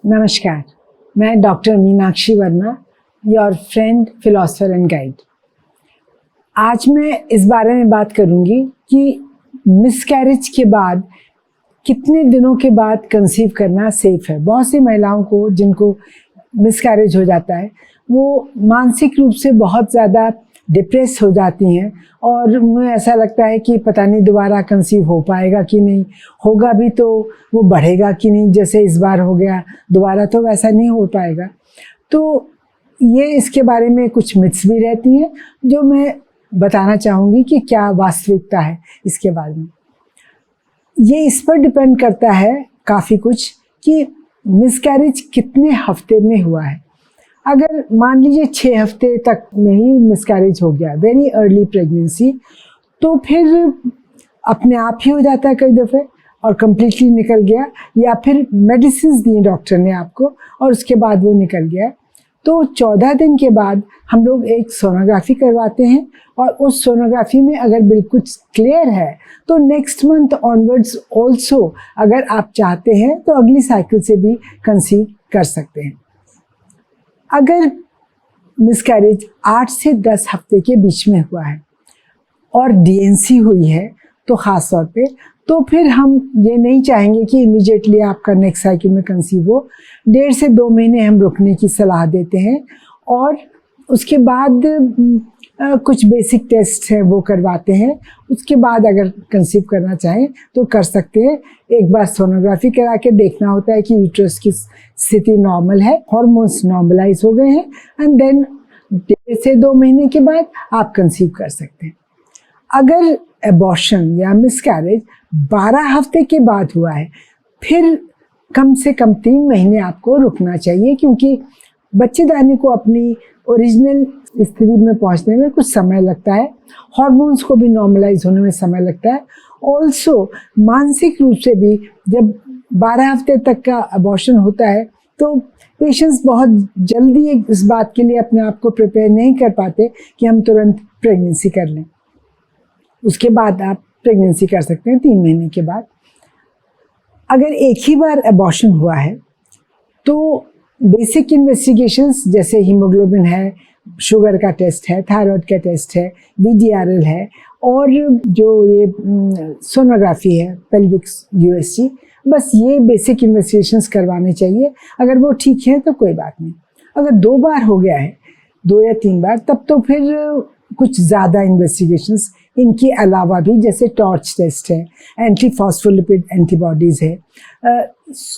नमस्कार, मैं doctor Meenakshi Verma, your friend, philosopher and guide. आज मैं इस बारे में बात करूंगी कि मिसकैरेज के बाद कितने दिनों के बाद कंसीव करना सेफ है। बहुत सी महिलाओं को जिनको मिसकैरेज हो जाता है वो मानसिक रूप से बहुत ज़्यादा डिप्रेस हो जाती हैं और उन्हें ऐसा लगता है कि पता नहीं दोबारा कंसीव हो पाएगा कि नहीं, होगा भी तो वो बढ़ेगा कि नहीं, जैसे इस बार हो गया दोबारा तो वैसा नहीं हो पाएगा। तो ये इसके बारे में कुछ मिथ्स भी रहती हैं जो मैं बताना चाहूँगी कि क्या वास्तविकता है इसके बारे में। ये इस पर डिपेंड करता है काफ़ी कुछ कि मिसकैरेज कितने हफ्ते में हुआ है। अगर मान लीजिए 6 हफ्ते तक में ही मिसकैरेज हो गया, वेरी अर्ली प्रेगनेंसी, तो फिर अपने आप ही हो जाता है कई दफ़े और कम्प्लीटली निकल गया, या फिर मेडिसिन दी डॉक्टर ने आपको और उसके बाद वो निकल गया। तो 14 दिन के बाद हम लोग एक सोनोग्राफी करवाते हैं और उस सोनोग्राफी में अगर बिल्कुल क्लियर है तो नेक्स्ट मंथ ऑनवर्ड्स ऑल्सो अगर आप चाहते हैं तो अगली साइकिल से भी कंसीव कर सकते हैं। अगर मिसकैरेज 8 से 10 हफ्ते के बीच में हुआ है और डीएनसी हुई है तो ख़ास तौर पे, तो फिर हम ये नहीं चाहेंगे कि इमीडिएटली आपका नेक्स्ट साइकिल में कंसीव हो। 1.5 से 2 महीने हम रुकने की सलाह देते हैं और उसके बाद कुछ बेसिक टेस्ट हैं वो करवाते हैं। उसके बाद अगर कंसीव करना चाहें तो कर सकते हैं। एक बार सोनोग्राफी करा के देखना होता है कि यूट्रस की स्थिति नॉर्मल है, हार्मोन्स नॉर्मलाइज हो गए हैं, एंड देन 1.5 से 2 महीने के बाद आप कंसीव कर सकते हैं। अगर एबॉर्शन या मिसकैरेज 12 हफ्ते के बाद हुआ है, फिर कम से कम 3 महीने आपको रुकना चाहिए, क्योंकि बच्चेदानी को अपनी ओरिजिनल स्थिति में पहुंचने में कुछ समय लगता है, हार्मोन्स को भी नॉर्मलाइज होने में समय लगता है। ऑल्सो मानसिक रूप से भी जब 12 हफ्ते तक का एबॉर्शन होता है तो पेशेंट्स बहुत जल्दी इस बात के लिए अपने आप को प्रिपेयर नहीं कर पाते कि हम तुरंत प्रेगनेंसी कर लें। उसके बाद आप प्रेगनेंसी कर सकते हैं 3 महीने के बाद। अगर एक ही बार एबॉर्शन हुआ है तो बेसिक इन्वेस्टिगेशंस जैसे हीमोग्लोबिन है, शुगर का टेस्ट है, थायराइड का टेस्ट है, VDRL है, और जो ये सोनोग्राफी है पेल्विक USG, बस ये बेसिक इन्वेस्टिगेशंस करवाने चाहिए। अगर वो ठीक है तो कोई बात नहीं। अगर 2 बार हो गया है, 2 या 3 बार, तब तो फिर कुछ ज़्यादा इन्वेस्टिगेशंस इनके अलावा भी, जैसे टॉर्च टेस्ट है, एंटी फॉस्फोलिपिड एंटीबॉडीज़ है,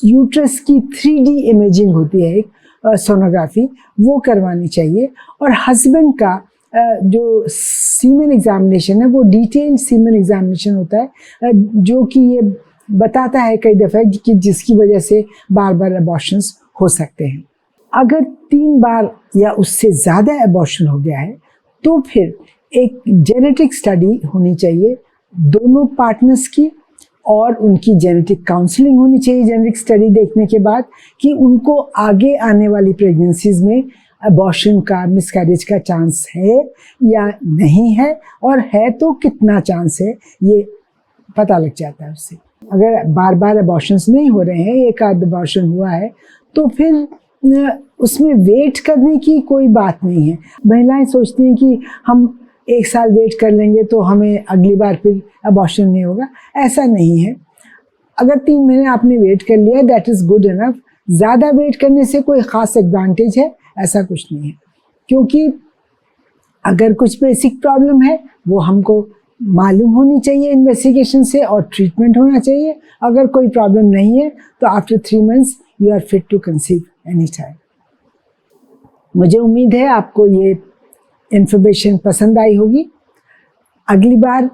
यूट्रस की 3D इमेजिंग होती है एक सोनोग्राफी, वो करवानी चाहिए। और हस्बैंड का जो सीमेन एग्जामिनेशन है वो डिटेल्ड सीमेन एग्जामिनेशन होता है, जो कि ये बताता है कई दफ़ा कि जिसकी वजह से बार बार एबॉर्शंस हो सकते हैं। अगर 3 बार या उससे ज़्यादा एबॉर्शन हो गया है तो फिर एक जेनेटिक स्टडी होनी चाहिए दोनों पार्टनर्स की, और उनकी जेनेटिक काउंसलिंग होनी चाहिए जेनेटिक स्टडी देखने के बाद कि उनको आगे आने वाली प्रेगनेंसीज में एबॉर्शन का, मिसकैरेज का चांस है या नहीं है, और है तो कितना चांस है, ये पता लग जाता है उससे। अगर बार बार एबॉर्शंस नहीं हो रहे हैं, एक आध एबॉर्शन हुआ है, तो फिर उसमें वेट करने की कोई बात नहीं है। महिलाएं सोचती हैं कि हम 1 साल वेट कर लेंगे तो हमें अगली बार फिर एबॉर्शन नहीं होगा, ऐसा नहीं है। अगर 3 महीने आपने वेट कर लिया, दैट इज़ गुड इनफ। ज़्यादा वेट करने से कोई ख़ास एडवांटेज है ऐसा कुछ नहीं है, क्योंकि अगर कुछ बेसिक प्रॉब्लम है वो हमको मालूम होनी चाहिए इन्वेस्टिगेशन से, और ट्रीटमेंट होना चाहिए। अगर कोई प्रॉब्लम नहीं है तो after 3 months you are fit to conceive any time. मुझे उम्मीद है आपको ये इन्फॉर्मेशन पसंद आई होगी। अगली बार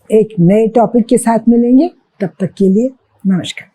एक नए टॉपिक के साथ मिलेंगे, तब तक के लिए नमस्कार।